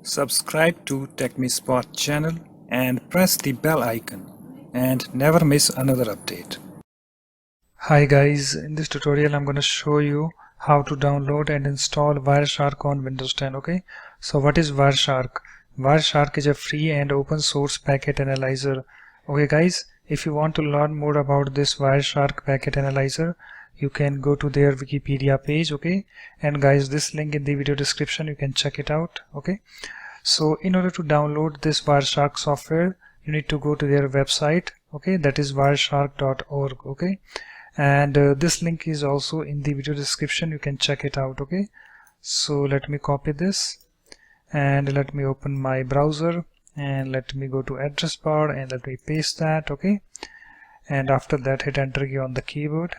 Subscribe to TechMeSpot channel and press the bell icon and never miss another update. Hi guys, in this tutorial I'm going to show you how to download and install Wireshark on Windows 10. Okay, so what is Wireshark? Wireshark is a free and open source packet analyzer. Okay guys, if you want to learn more about this Wireshark packet analyzer, you can go to their Wikipedia page. Okay, and guys, this link in the video description, you can check it out. Okay, so in order to download this Wireshark software, you need to go to their website. Okay, that is wireshark.org. Okay, and this link is also in the video description, you can check it out. Okay, so let me copy this and let me open my browser and let me go to address bar and let me paste that. Okay, and after that hit enter key on the keyboard,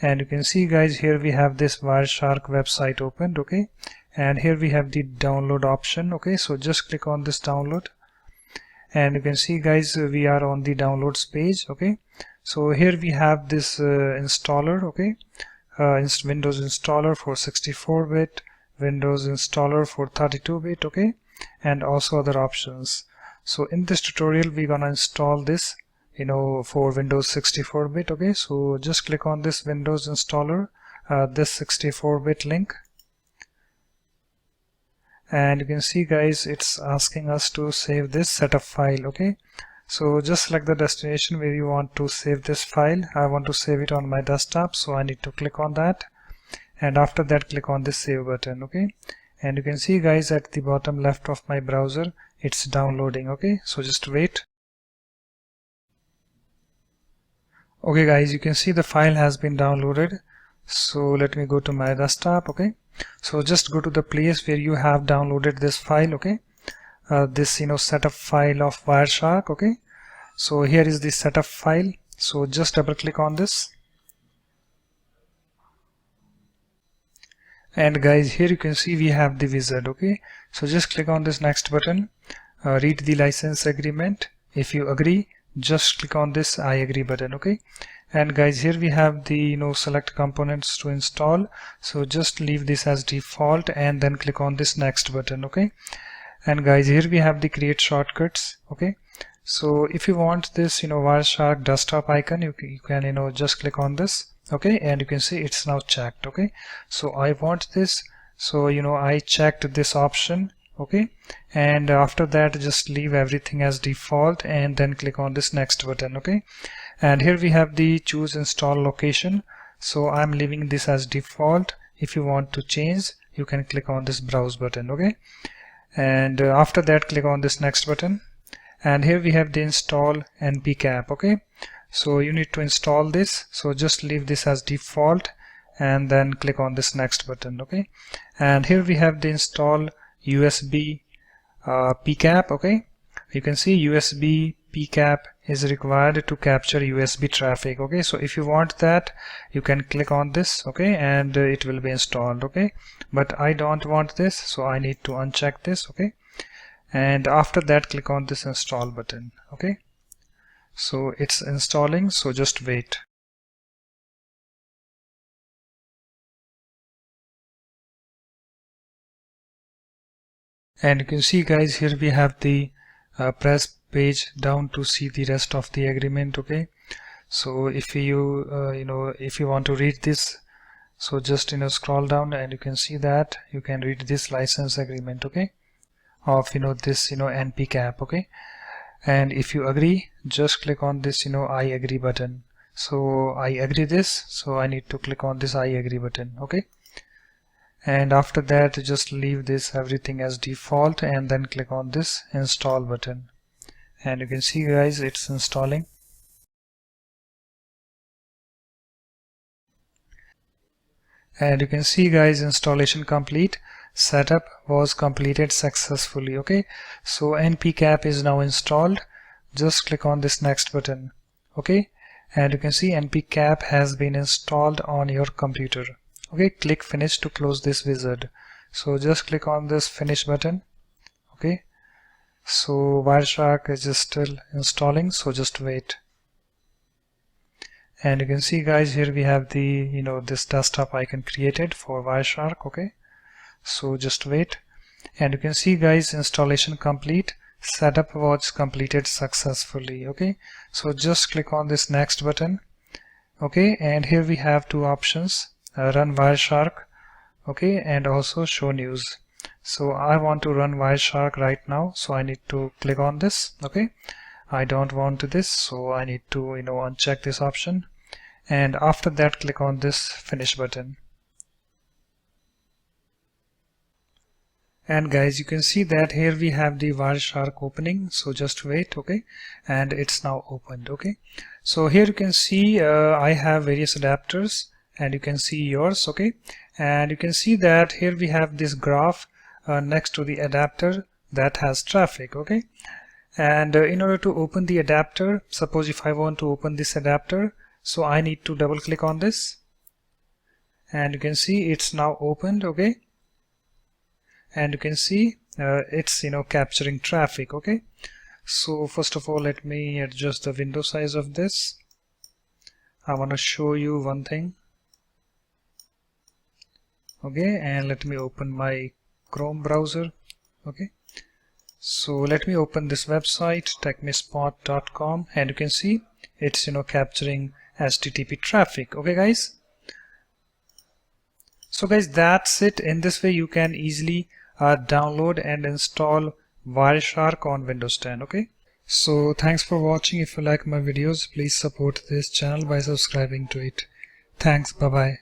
and you can see guys, here we have this Wireshark website opened. Okay, and here we have the download option. Okay, so just click on this download, and you can see guys, we are on the downloads page. Okay, so here we have this installer. Okay, Windows installer for 64-bit, Windows installer for 32-bit. Okay, and also other options. So in this tutorial we're gonna install this for Windows 64-bit. Okay, so just click on this Windows installer, this 64-bit link, and you can see guys, it's asking us to save this setup file. Okay, so just select the destination where you want to save this file. I want to save it on my desktop, so I need to click on that, and after that click on this save button. Okay, and you can see guys, at the bottom left of my browser it's downloading. Okay, so just wait. Okay guys, you can see the file has been downloaded. So let me go to my desktop. Okay, so just go to the place where you have downloaded this file. Okay, this setup file of Wireshark. Okay, so here is the setup file, so just double click on this, and guys, here you can see we have the wizard. Okay, so just click on this next button, read the license agreement. If you agree, just click on this I agree button. Okay, and guys, here we have the select components to install, so just leave this as default and then click on this next button. Okay, and guys, here we have the create shortcuts. Okay, so if you want this Wireshark desktop icon, you can just click on this. Okay, and you can see it's now checked. Okay, so I want this, so I checked this option. Okay, and after that just leave everything as default and then click on this next button. Okay, and here we have the choose install location, so I'm leaving this as default. If you want to change, you can click on this browse button. Okay, and after that click on this next button, and here we have the install npcap. Okay, so you need to install this, so just leave this as default and then click on this next button. Okay, and here we have the install USB pcap. Okay, you can see USB pcap is required to capture USB traffic. Okay, so if you want that, you can click on this. Okay, and it will be installed. Okay, but I don't want this, so I need to uncheck this. Okay, and after that click on this install button. Okay, so it's installing, so just wait. And you can see guys, here we have the press page down to see the rest of the agreement. Okay, so if you if you want to read this, so just scroll down and you can see that you can read this license agreement. Okay, of this npcap. Okay, and if you agree, just click on this I agree button. So I agree this, so I need to click on this I agree button. Okay, and after that just leave this everything as default and then click on this install button, and you can see guys, it's installing. And you can see guys, installation complete, setup was completed successfully. Okay, so npcap is now installed. Just click on this next button. Okay, and you can see npcap has been installed on your computer. Okay, click finish to close this wizard. So just click on this finish button. Okay, so Wireshark is just still installing, so just wait. And you can see guys, here we have the this desktop icon created for Wireshark. Okay, so just wait. and you can see guys, installation complete, setup was completed successfully. Okay, so just click on this next button. Okay, and here we have two options, run Wireshark, okay, and also show news. So I want to run Wireshark right now, so I need to click on this. Okay, I don't want this, so I need to uncheck this option, and after that click on this finish button. And guys, you can see that here we have the Wireshark opening, so just wait. Okay, and it's now opened. Okay, so here you can see I have various adapters, and you can see yours. Okay, and you can see that here we have this graph next to the adapter that has traffic. Okay, and in order to open the adapter, suppose if I want to open this adapter, so I need to double click on this, and you can see it's now opened. Okay, and you can see it's capturing traffic. Okay, so first of all, let me adjust the window size of this. I want to show you one thing. Okay, and let me open my Chrome browser. Okay, so let me open this website TechMeSpot.com, and you can see it's capturing HTTP traffic. Okay guys, so guys, that's it. In this way you can easily download and install Wireshark on Windows 10. Okay, so thanks for watching. If you like my videos, please support this channel by subscribing to it. Thanks, bye bye.